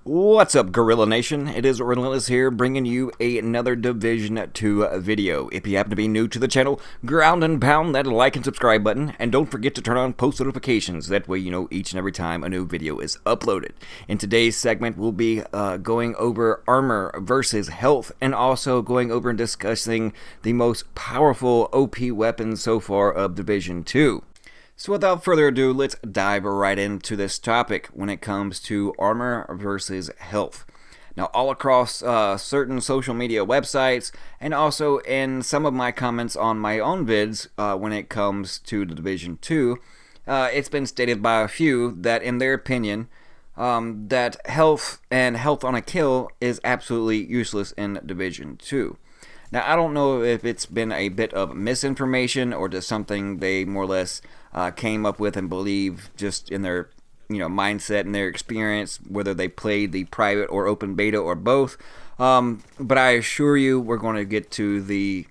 What's up, Gorilla Nation? It is Relentless here, bringing you another Division 2 video. If you happen to be new to the channel, ground and pound that like and subscribe button, and don't forget to turn on post notifications. That way you know each and every time a new video is uploaded. In today's segment, we'll be going over armor versus health, and also going over and discussing the most powerful OP weapons so far of Division 2. So without further ado, let's dive right into this topic when it comes to armor versus health. Now, all across certain social media websites, and also in some of my comments on my own vids when it comes to the Division 2, it's been stated by a few that in their opinion, that health and health on a kill is absolutely useless in Division 2. Now, I don't know if it's been a bit of misinformation or just something they more or less came up with and believe just in their mindset and their experience, whether they played the private or open beta or both. But I assure you we're going to get to the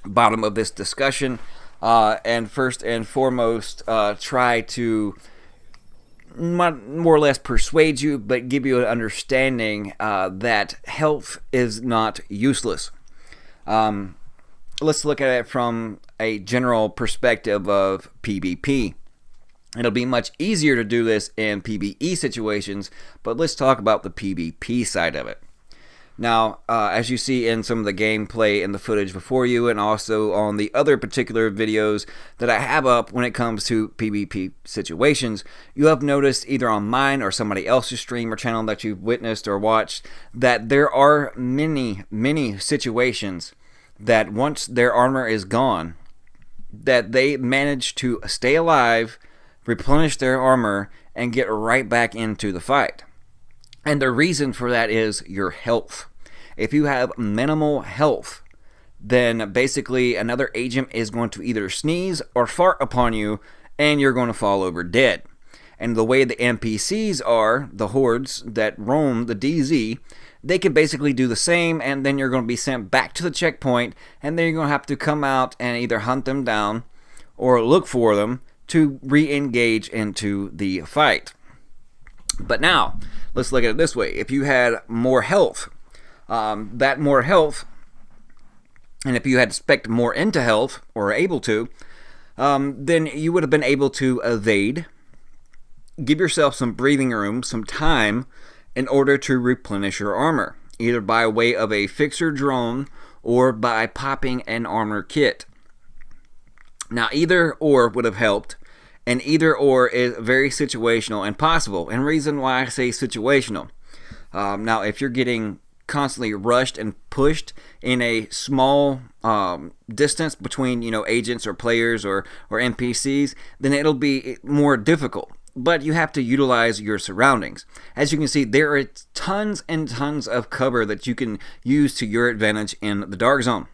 bottom of this discussion, and first and foremost try to more or less persuade you, but give you an understanding that health is not useless. Let's look at it from a general perspective of PvP. It'll be much easier to do this in PvE situations, but let's talk about the PvP side of it. Now, as you see in some of the gameplay and the footage before you, and also on the other particular videos that I have up when it comes to PvP situations, you have noticed either on mine or somebody else's stream or channel that you've witnessed or watched that there are many situations that once their armor is gone, that they manage to stay alive, replenish their armor, and get right back into the fight. And the reason for that is your health. If you have minimal health, then basically another agent is going to either sneeze or fart upon you, and you're going to fall over dead. And the way the NPCs are, the hordes that roam the DZ, they can basically do the same, and then you're going to be sent back to the checkpoint, and then you're going to have to come out and either hunt them down or look for them to re-engage into the fight. But now, let's look at it this way. If you had more health, that more health, and if you had spec'd more into health, or able to, then you would have been able to evade, give yourself some breathing room, some time, in order to replenish your armor, either by way of a fixer drone or by popping an armor kit. Now, either or would have helped, and either or is very situational and possible. And reason why I say situational. Now, if you're getting constantly rushed and pushed in a small distance between agents or players or NPCs, then it'll be more difficult. But you have to utilize your surroundings. As you can see, there are tons and tons of cover that you can use to your advantage in the dark zone.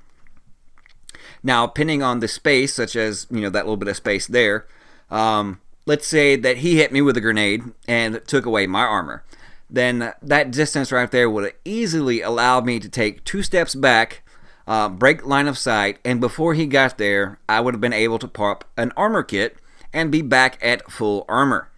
Now, depending on the space, such as that little bit of space there, let's say that he hit me with a grenade and took away my armor. Then that distance right there would have easily allowed me to take 2 steps back, break line of sight, and before he got there, I would have been able to pop an armor kit and be back at full armor.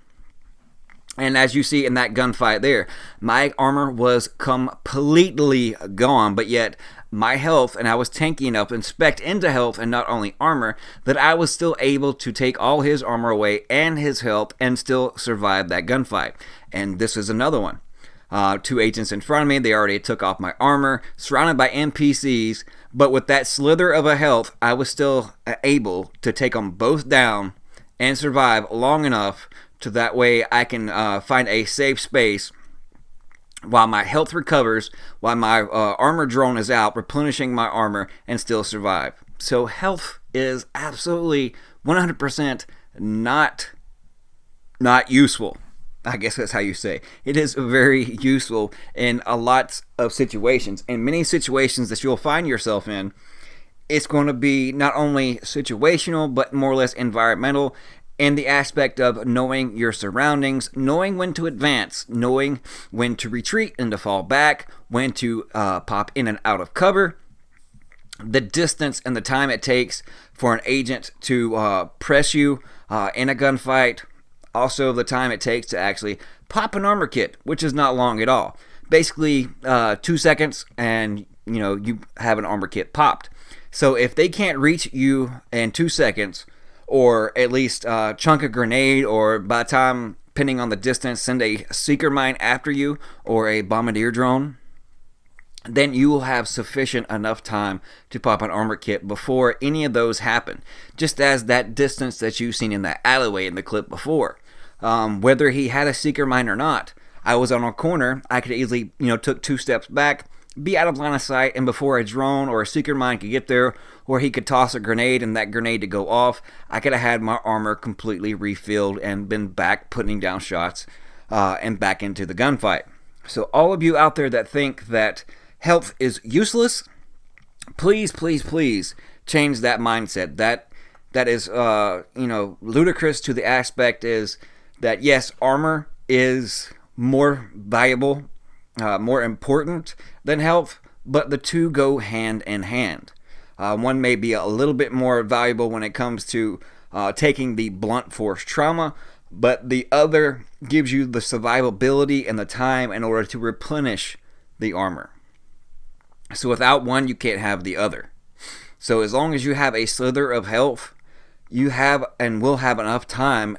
And as you see in that gunfight there, my armor was completely gone, but yet my health, and I was tanky enough and spec'd into health and not only armor, that I was still able to take all his armor away and his health and still survive that gunfight. And this is another one. 2 agents in front of me, they already took off my armor, surrounded by NPCs, but with that slither of a health, I was still able to take them both down and survive long enough to that way I can find a safe space while my health recovers, while my armor drone is out, replenishing my armor, and still survive. So health is absolutely 100% not useful. I guess that's how you say. It is very useful in a lot of situations. In many situations that you'll find yourself in, it's going to be not only situational, but more or less environmental, in the aspect of knowing your surroundings, knowing when to advance, knowing when to retreat and to fall back, when to pop in and out of cover, the distance and the time it takes for an agent to press you in a gunfight. Also, the time it takes to actually pop an armor kit, which is not long at all. Basically, 2 seconds, and you have an armor kit popped. So if they can't reach you in 2 seconds, or at least chunk a grenade, or by the time, depending on the distance, send a seeker mine after you, or a bombardier drone, then you will have sufficient enough time to pop an armor kit before any of those happen. Just as that distance that you've seen in that alleyway in the clip before. Whether he had a seeker mine or not, I was on a corner. I could easily, took 2 steps back, be out of line of sight, and before a drone or a seeker mine could get there, or he could toss a grenade and that grenade to go off, I could have had my armor completely refilled and been back putting down shots and back into the gunfight. So all of you out there that think that health is useless, please, please, please change that mindset. That is, ludicrous to the aspect is that yes, armor is more valuable, more important than health, but the two go hand in hand. One may be a little bit more valuable when it comes to taking the blunt force trauma, but the other gives you the survivability and the time in order to replenish the armor. So without one, you can't have the other. So as long as you have a slither of health, you have and will have enough time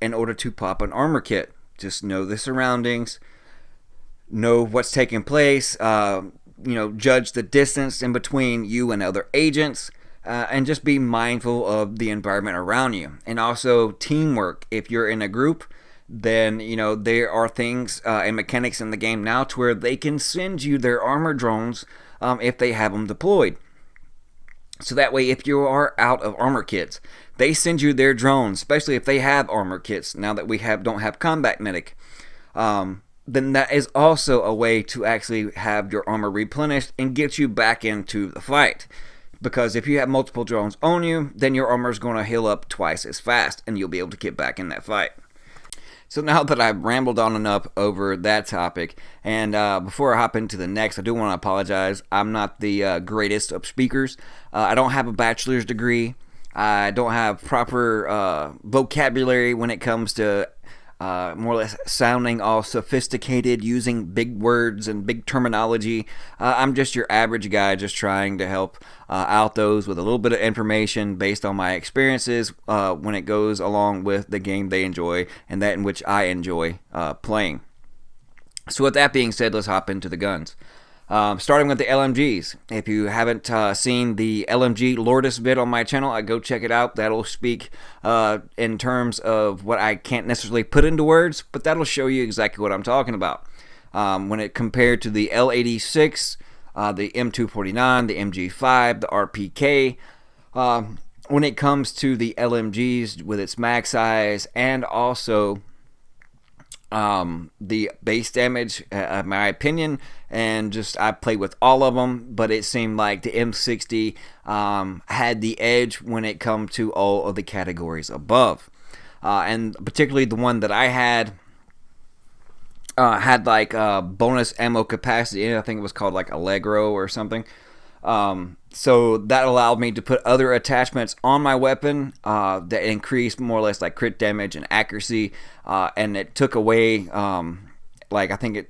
in order to pop an armor kit. Just know the surroundings, know what's taking place, judge the distance in between you and other agents, and just be mindful of the environment around you. And also teamwork. If you're in a group, then there are things and mechanics in the game now to where they can send you their armor drones if they have them deployed. So that way, if you are out of armor kits, they send you their drones, especially if they have armor kits. Now that we don't have combat medic, then that is also a way to actually have your armor replenished and get you back into the fight. Because if you have multiple drones on you, then your armor is going to heal up twice as fast, and you'll be able to get back in that fight. So now that I've rambled on enough over that topic, and before I hop into the next, I do want to apologize. I'm not the greatest of speakers. I don't have a bachelor's degree. I don't have proper vocabulary when it comes to more or less sounding all sophisticated, using big words and big terminology. I'm just your average guy, just trying to help out those with a little bit of information based on my experiences when it goes along with the game they enjoy and that in which I enjoy playing. So with that being said, let's hop into the guns. Starting with the LMGs. If you haven't seen the LMG Lourdes vid on my channel, go check it out. That'll speak in terms of what I can't necessarily put into words, but that'll show you exactly what I'm talking about. When it compared to the L86, the M249, the MG5, the RPK, when it comes to the LMGs with its mag size and also the base damage, in my opinion, and just I played with all of them, but it seemed like the M60 had the edge when it come to all of the categories above, and particularly the one that I had like bonus ammo capacity. I think it was called like Allegro or something. So that allowed me to put other attachments on my weapon that increased more or less like crit damage and accuracy, and it took away like I think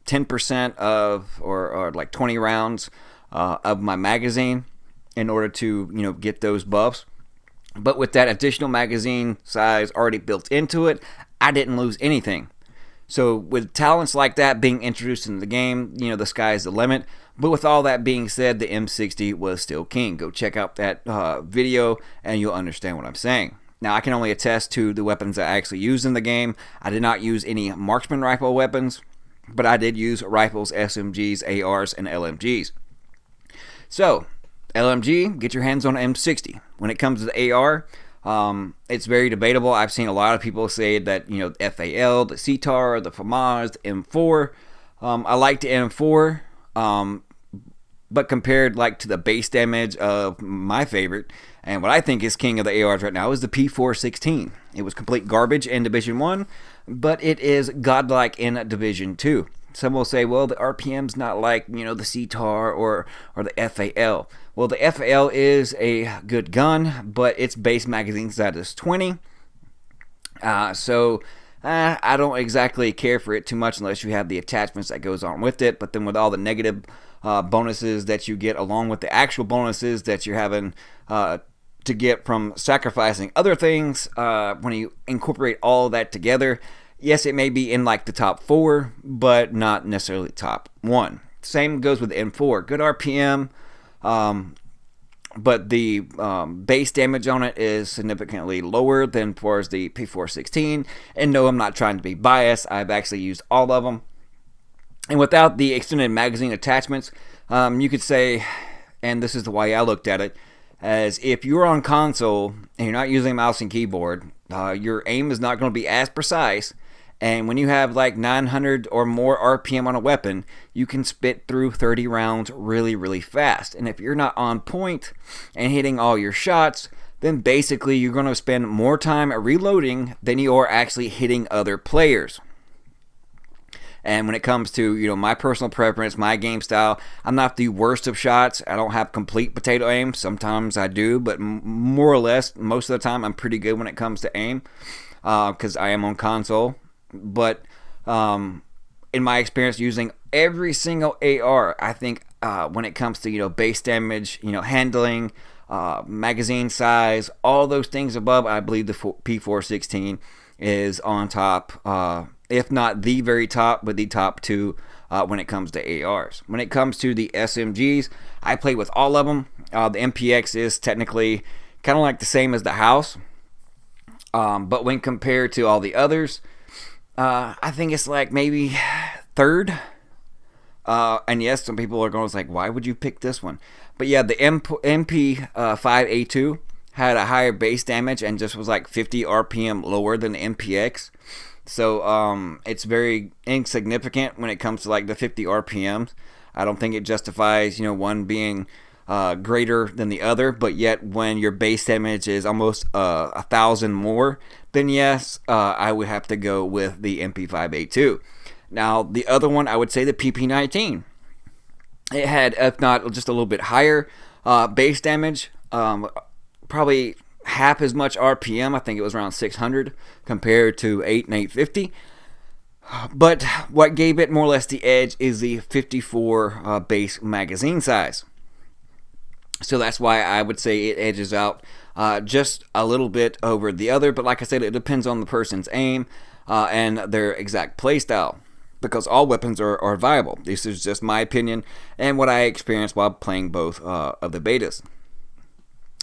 10% of or like 20 rounds of my magazine in order to get those buffs. But with that additional magazine size already built into it, I didn't lose anything. So with talents like that being introduced into the game, the sky's the limit. But with all that being said, the M60 was still king. Go check out that video and you'll understand what I'm saying. Now, I can only attest to the weapons I actually used in the game. I did not use any marksman rifle weapons, but I did use rifles, SMGs, ARs, and LMGs. So, LMG, get your hands on M60. When it comes to the AR, it's very debatable. I've seen a lot of people say that, the FAL, the CTAR, the FAMAS, the M4. I like the M4, but compared like to the base damage of my favorite, and what I think is king of the ARs right now is the P416. It was complete garbage in Division 1, but it is godlike in Division 2. Some will say, well, the RPM's not like, the CTAR or the FAL. Well, the FAL is a good gun, but its base magazine size is 20. So I don't exactly care for it too much unless you have the attachments that goes on with it. But then with all the negative bonuses that you get along with the actual bonuses that you're having to get from sacrificing other things, when you incorporate all of that together, yes, it may be in like the top 4, but not necessarily top 1. Same goes with M4. Good RPM, but the base damage on it is significantly lower than far as the P416. And no, I'm not trying to be biased. I've actually used all of them. And without the extended magazine attachments, you could say, and this is the way I looked at it, as if you're on console and you're not using mouse and keyboard, your aim is not going to be as precise. And when you have like 900 or more RPM on a weapon, you can spit through 30 rounds really, really fast. And if you're not on point and hitting all your shots, then basically you're going to spend more time reloading than you are actually hitting other players. And when it comes to, my personal preference, my game style, I'm not the worst of shots. I don't have complete potato aim. Sometimes I do, but more or less, most of the time, I'm pretty good when it comes to aim because I am on console. But in my experience using every single AR, I think when it comes to, base damage, handling, magazine size, all those things above, I believe the P416 is on top, if not the very top, but the top 2 when it comes to ARs. When it comes to the SMGs, I play with all of them. The MPX is technically kind of like the same as the house, but when compared to all the others, I think it's like maybe 3rd. And yes, some people are going to like, why would you pick this one? But yeah, the MP5A2 had a higher base damage and just was like 50 RPM lower than the MPX. So it's very insignificant when it comes to like the 50 RPMs. I don't think it justifies, one being greater than the other, but yet when your base damage is almost 1,000 more, then yes, I would have to go with the MP5A2. Now, the other one, I would say the PP19. It had, if not just a little bit higher base damage, probably half as much RPM. I think it was around 600 compared to 8 and 850. But what gave it more or less the edge is the 54 base magazine size. So that's why I would say it edges out just a little bit over the other. But like I said, it depends on the person's aim and their exact playstyle, because all weapons are viable. This is just my opinion and what I experienced while playing both of the betas.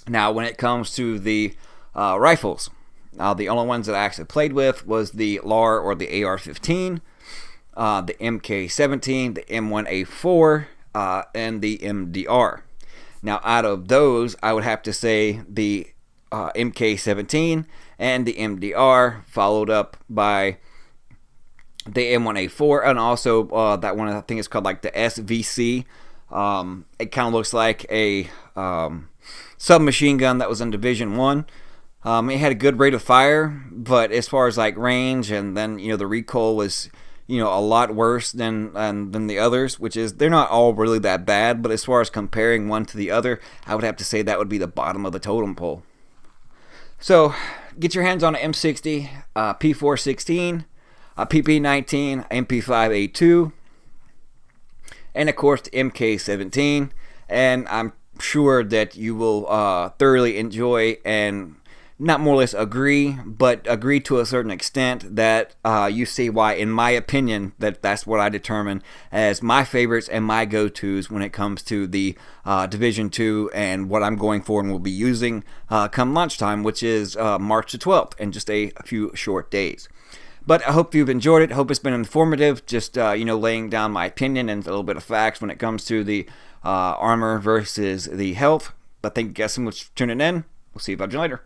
Now, when it comes to the rifles, the only ones that I actually played with was the LAR or the AR-15, the MK-17, the M1A4, and the MDR. Now, out of those, I would have to say the MK-17 and the MDR, followed up by the M1A4, and also that one I think is called like the SVC. It kind of looks like a submachine gun that was in Division 1. It had a good rate of fire, but as far as like range and then the recoil was a lot worse than the others, which is they're not all really that bad, but as far as comparing one to the other, I would have to say that would be the bottom of the totem pole. So get your hands on an M60, P416, PP19, MP5A2, and of course the MK17, and I'm sure that you will thoroughly enjoy and not more or less agree, but agree to a certain extent that you see why, in my opinion, that's what I determine as my favorites and my go-tos when it comes to the Division 2 and what I'm going for and will be using come lunchtime, which is March the 12th, in just a few short days. But I hope you've enjoyed it. I hope it's been informative, just laying down my opinion and a little bit of facts when it comes to the armor versus the health. But thank you guys so much for tuning in. We'll see you about you later.